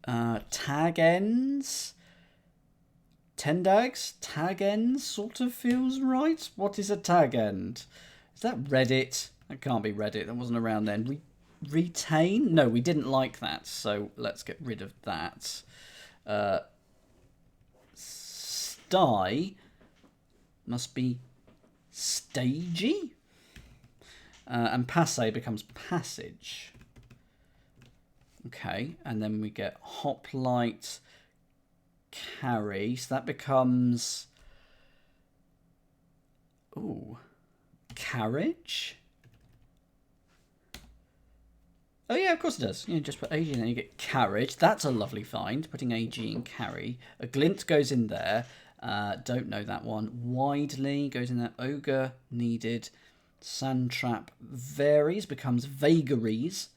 Tag ends. Tendags? Tag ends sort of feels right. What is a tag end? Is that Reddit? That can't be Reddit. That wasn't around then. Retain? No, we didn't like that. So let's get rid of that. Sty must be stagey. And passe becomes passage. Okay, and then we get hoplite, carry. So that becomes... Ooh. Carriage? Oh yeah, of course it does. You just put AG in there, you get carriage. That's a lovely find, putting AG in carry. A glint goes in there. Don't know that one. Widely goes in there. Ogre needed. Sandtrap varies, becomes vagaries.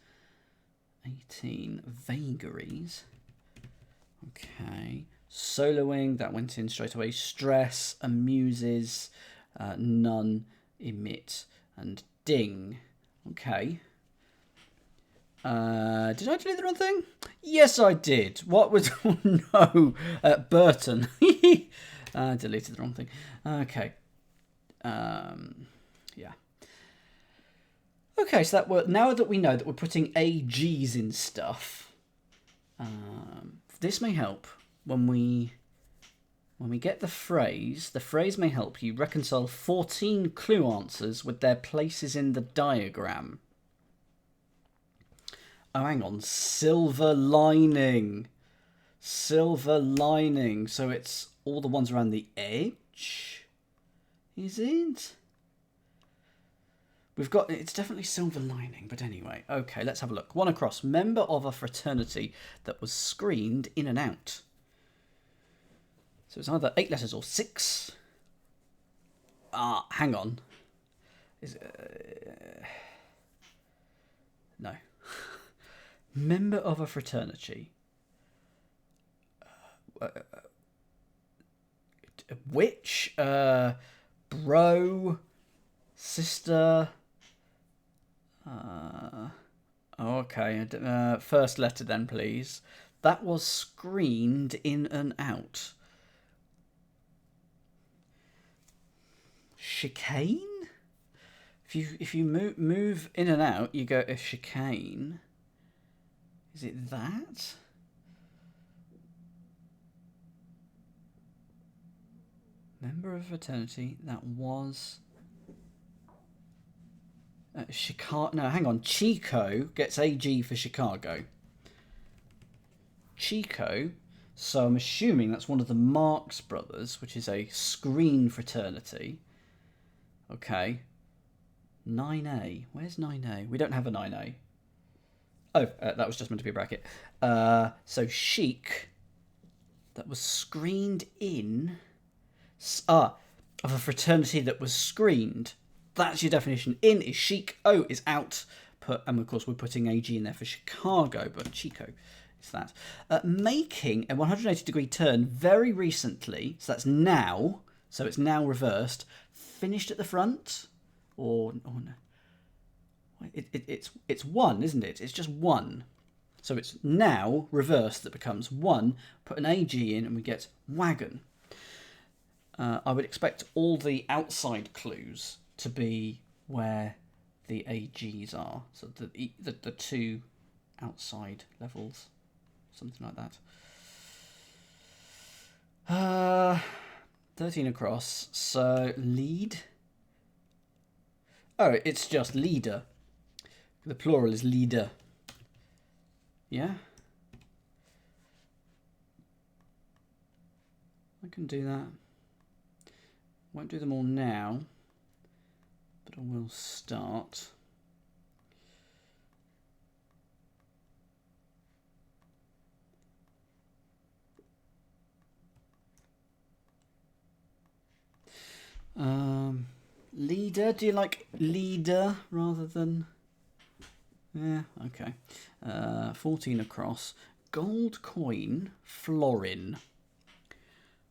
18 vagaries. Okay. Soloing, that went in straight away. Stress, amuses, none, emit, and ding. Okay. Did I delete the wrong thing? Yes, I did. What was... Oh, no. Burton. I deleted the wrong thing. Okay. Yeah. Okay, so that now that we know that we're putting AGs in stuff, this may help when we get the phrase. The phrase may help you reconcile 14 clue answers with their places in the diagram. Oh, hang on. Silver lining. Silver lining. So it's all the ones around the edge? Is it? We've got... It's definitely silver lining, but anyway. Okay, let's have a look. One across. Member of a fraternity that was screened in and out. So it's either 8 letters or 6. Hang on. Is it... No. Member of a fraternity. Witch, bro, sister. Okay. First letter then, please. That was screened in and out. Chicane. If you move in and out, you go a chicane. Is it that? Member of fraternity that was... Chicago. No, hang on. Chico gets AG for Chicago. Chico. So I'm assuming that's one of the Marx brothers, which is a screen fraternity. Okay. 9A. Where's 9A? We don't have a 9A. Oh, that was just meant to be a bracket. So chic. That was screened in... of a fraternity that was screened. That's your definition. In is chic. O is out. And of course we're putting AG in there for Chicago, but Chico is that. Making a 180-degree turn very recently. So that's now. So it's now reversed. Finished at the front. Or no. It's one, isn't it? It's just one. So it's now reversed that becomes one. Put an AG in and we get wagon. I would expect all the outside clues to be where the AGs are. So the two outside levels. Something like that. 13 across. So lead. Oh, it's just leader. The plural is leader. Yeah? can do that. Won't do them all now, but I will start. Leader, do you like leader rather than... Yeah, okay. 14 across. Gold coin, florin.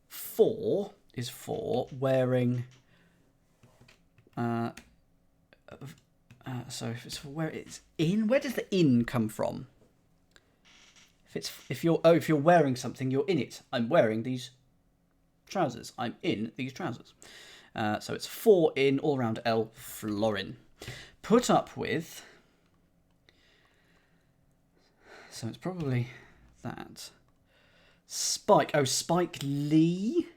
4 is for wearing... so if it's for where it's in, where does the in come from? If you're wearing something, you're in it. I'm wearing these trousers. I'm in these trousers. So it's 4 in, all around L, florin. Put up with... So it's probably that. Spike. Oh, Spike Lee.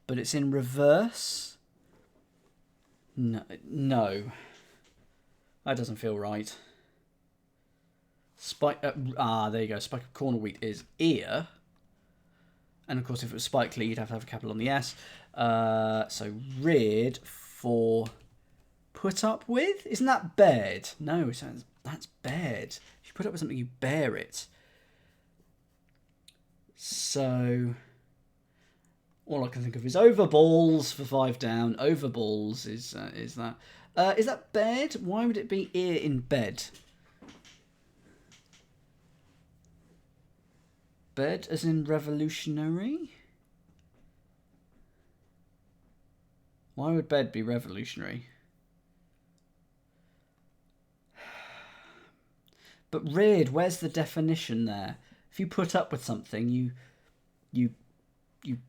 But it's in reverse. No. That doesn't feel right. Spike. There you go. Spike of corner wheat is ear. And of course, if it was Spike Lee, you'd have to have a capital on the S. So reared for put up with. Isn't that bed? No, that's bed. If you put up with something, you bear it. So all I can think of is over balls for 5 down. Over balls is that. Is that bed? Why would it be ear in bed? Bed as in revolutionary? Why would bed be revolutionary? But reared, where's the definition there? If you put up with something, you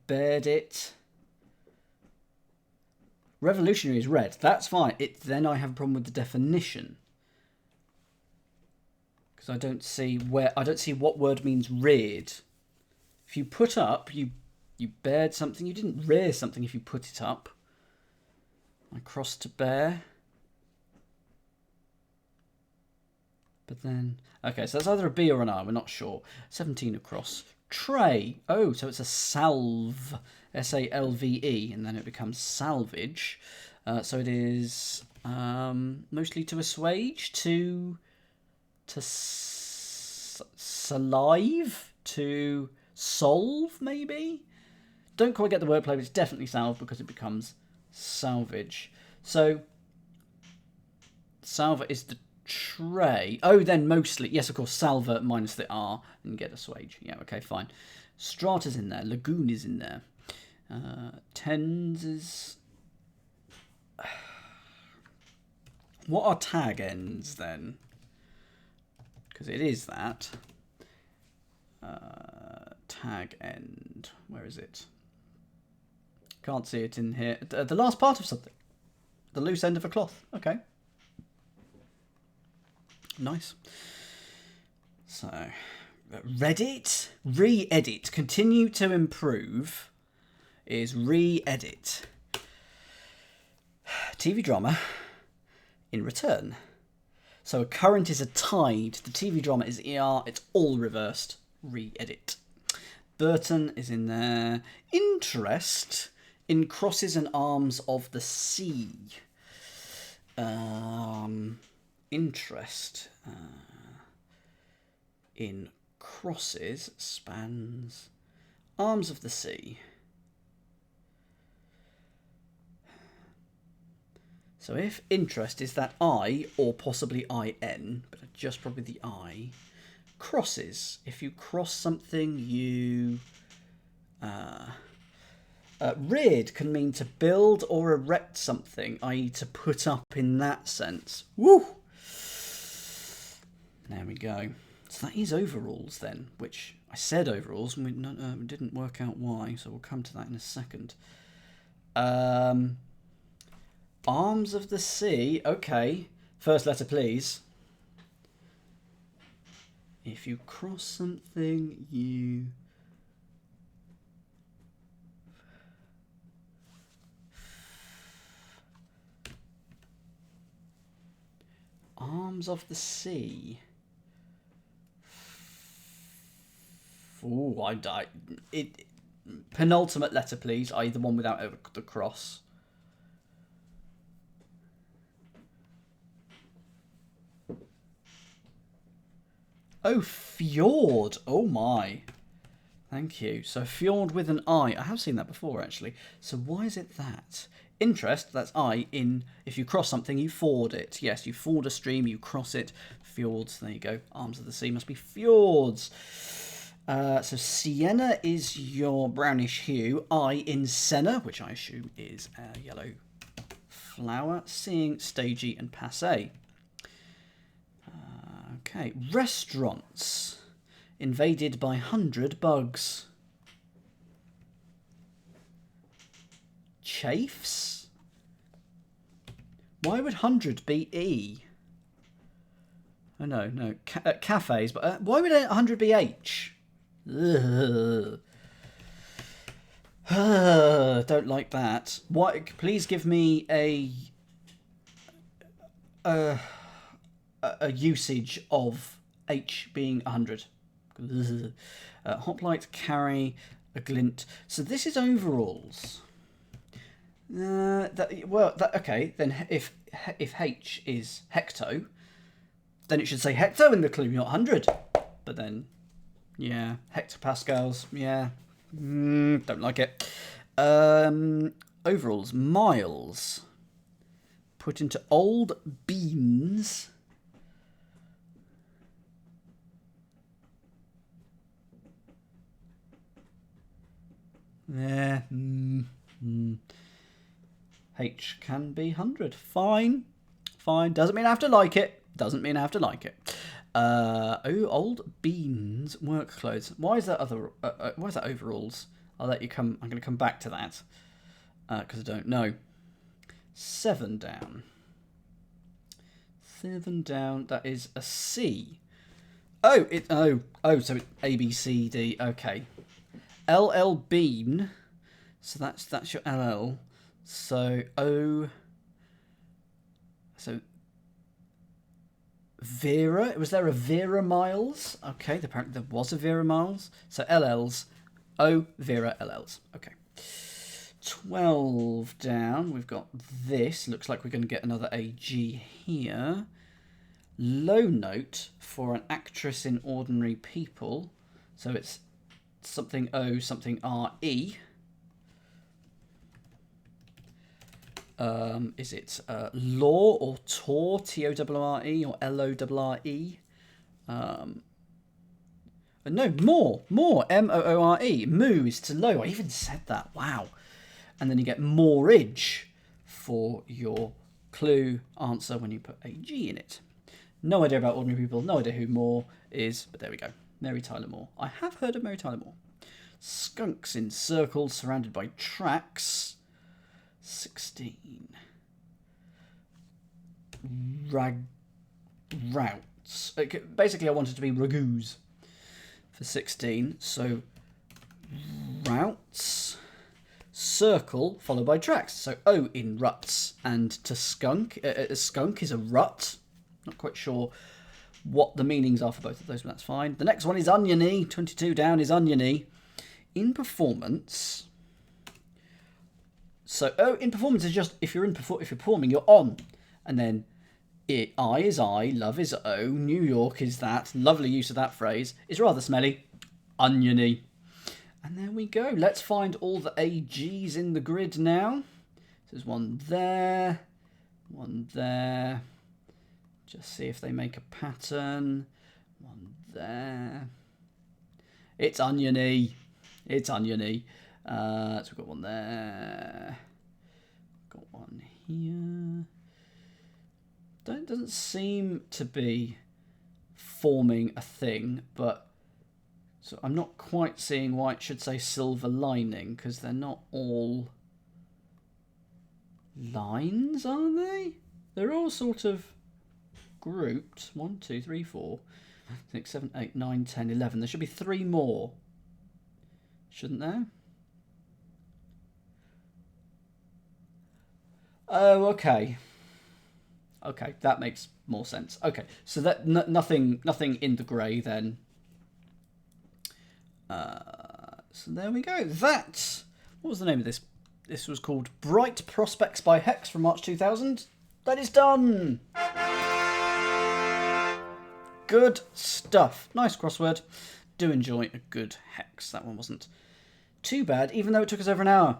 bared it. Revolutionary is red. That's fine. Then I have a problem with the definition. Because I don't see what word means reared. If you put up, you bared something. You didn't rear something if you put it up. I crossed to bear. But then, okay, so that's either a B or an R. We're not sure. 17 across. Tray. Oh, so it's a salve. S-A-L-V-E, and then it becomes salvage. So it is mostly to assuage, to salive, to solve, maybe? Don't quite get the wordplay, but it's definitely salve because it becomes salvage. So, salva is the tray. Oh, then mostly. Yes, of course, salva minus the R and you get assuage. Yeah, okay, fine. Strata's in there. Lagoon is in there. Tens is... What are tag ends, then? Because it is that. Tag end. Where is it? Can't see it in here. The last part of something. The loose end of a cloth. Okay. Nice. So, Reddit. Re-edit. Continue to improve is re-edit. TV drama in return. So a current is a tide. The TV drama is ER. It's all reversed. Re-edit. Burton is in there. Interest in crosses and arms of the sea. Interest in crosses, spans, arms of the sea. So if interest is that I, or possibly IN, but just probably the I, crosses. If you cross something, you... reared can mean to build or erect something, i.e. to put up in that sense. Woo! There we go. So that is overalls then, which I said overalls, and we didn't work out why, so we'll come to that in a second. Arms of the sea. Okay. First letter, please. If you cross something, you... Arms of the sea. Ooh, penultimate letter, please. I.e. the one without the cross. Oh, fjord. Oh, my. Thank you. So, fjord with an I. I have seen that before, actually. So, why is it that? Interest, that's I, in... If you cross something, you ford it. Yes, you ford a stream, you cross it. Fjords, there you go. Arms of the sea must be fjords. So, sienna is your brownish hue. I in senna, which I assume is a yellow flower. Seeing, stagey, and passé. Okay, restaurants. Invaded by 100 bugs. Chafes? Why would 100 be E? Oh, no. Cafes, but why would 100 be H? Ugh. Don't like that. Why? Please give me a usage of H being 100. Hoplite, carry, a glint. So this is overalls. Okay. Then if H is hecto, then it should say hecto in the clue, not 100. But then, yeah, hectopascals. Yeah, don't like it. Overalls, miles. Put into old beans. Yeah. H can be 100. Fine. Doesn't mean I have to like it. Old beans work clothes. Why is that why is that overalls? I'll let you come. I'm going to come back to that because I don't know. 7 down. 7 down. That is a C. So it's A B C D. Okay. LL Bean. So that's your LL. So O. So Vera. Was there a Vera Miles? Okay, apparently there was a Vera Miles. So LLs. O Vera LLs. Okay. 12 down. We've got this. Looks like we're going to get another AG here. Low note for an actress in Ordinary People. So it's something O, something RE. Is it law or tor, TORRE, or LORRE? No, more, MOORE. Moo is to low. I even said that. Wow. And then you get moorage for your clue answer when you put a G in it. No idea about Ordinary People. No idea who Moore is, but there we go. Mary Tyler Moore. I have heard of Mary Tyler Moore. Skunks in circles surrounded by tracks. 16. Routes. Okay, basically, I wanted to be ragouts for 16. So, routes. Circle followed by tracks. So, O in ruts. And to skunk. A skunk is a rut. Not quite sure what the meanings are for both of those, but that's fine. The next one is oniony. 22 down is oniony. In performance. So, in performance is just if you're performing, you're on, and then I is I, love is O, New York is that. Lovely use of that phrase. Is rather smelly. Oniony. And there we go. Let's find all the AGs in the grid now. There's one there, one there. Just see if they make a pattern. One there. It's oniony. So we've got one there. Got one here. Doesn't seem to be forming a thing, but so I'm not quite seeing why it should say silver lining, because they're not all lines, are they? They're all sort of grouped. 1, 2, 3, 4, 6, 7, 8, 9, 10, 11. There should be 3 more. Shouldn't there? Oh, okay. Okay, that makes more sense. Okay, so that nothing in the grey then. So there we go. That, what was the name of this? This was called Bright Prospects by Hex from March 2000. That is done. Good stuff. Nice crossword. Do enjoy a good hex. That one wasn't too bad, even though it took us over an hour.